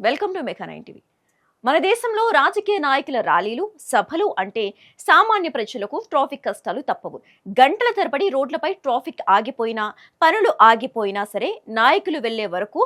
Welcome to mega 9 TV. మన దేశంలో రాజకీయ నాయకుల ర్యాలీలు, సభలు అంటే సామాన్య ప్రజలకు ట్రాఫిక్ కష్టాలు తప్పవు. గంటల తరబడి రోడ్లపై ట్రాఫిక్ ఆగిపోయినా, పనులు ఆగిపోయినా సరే నాయకులు వెళ్లే వరకు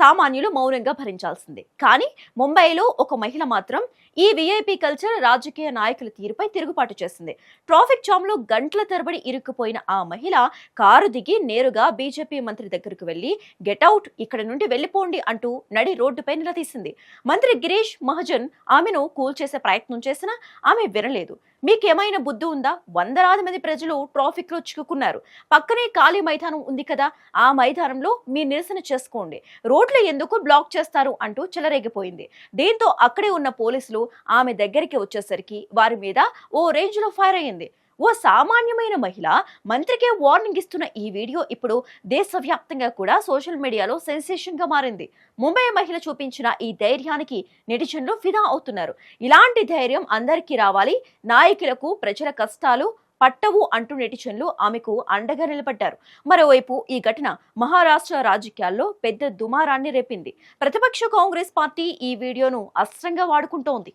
సామాన్యులు మౌనంగా భరించాల్సిందే. కానీ ముంబైలో ఒక మహిళ మాత్రం ఈ విఐపి కల్చర్ రాజకీయ నాయకుల తీరుపై తిరుగుబాటు చేసింది. ట్రాఫిక్ జామ్ లో గంటల తరబడి ఇరుక్కుపోయిన ఆ మహిళ కారు దిగి నేరుగా బీజేపీ మంత్రి దగ్గరకు వెళ్లి గెట్అవుట్, ఇక్కడ నుండి వెళ్లిపోండి అంటూ నడి రోడ్డుపై నిలదీసింది. మంత్రి గిరీష్ మహాజన్ ఆమెను కూల్ చేసే ప్రయత్నం చేసినా ఆమె వినలేదు. మీకేమైనా బుద్ధి ఉందా? వందలాది మంది ప్రజలు ట్రాఫిక్ లో చిక్కుకున్నారు. పక్కనే ఖాళీ మైదానం ఉంది కదా, ఆ మైదానంలో మీ నిరసన చేసుకోండి, రోడ్లు ఎందుకు బ్లాక్ చేస్తారు అంటూ చెలరేగిపోయింది. దీంతో అక్కడే ఉన్న పోలీసులు ఆమె దగ్గరికి వచ్చేసరికి వారి మీద ఓ రేంజ్ లో ఫైర్ అయ్యింది. ఓ సామాన్యమైన మహిళ మంత్రికే వార్నింగ్ ఇస్తున్న ఈ వీడియో ఇప్పుడు దేశవ్యాప్తంగా కూడా సోషల్ మీడియాలో సెన్సేషన్ గా మారింది. ముంబై మహిళ చూపించిన ఈ ధైర్యానికి నెటిజన్లు ఫిదా అవుతున్నారు. ఇలాంటి ధైర్యం అందరికీ రావాలి, నాయకులకు ప్రజల కష్టాలు పట్టవు అంటూ నెటిజన్లు ఆమెకు అండగా నిలబడ్డారు. మరోవైపు ఈ ఘటన మహారాష్ట్ర రాజకీయాల్లో పెద్ద దుమారాన్ని రేపింది. ప్రతిపక్ష కాంగ్రెస్ పార్టీ ఈ వీడియోను అస్త్రంగా వాడుకుంటోంది.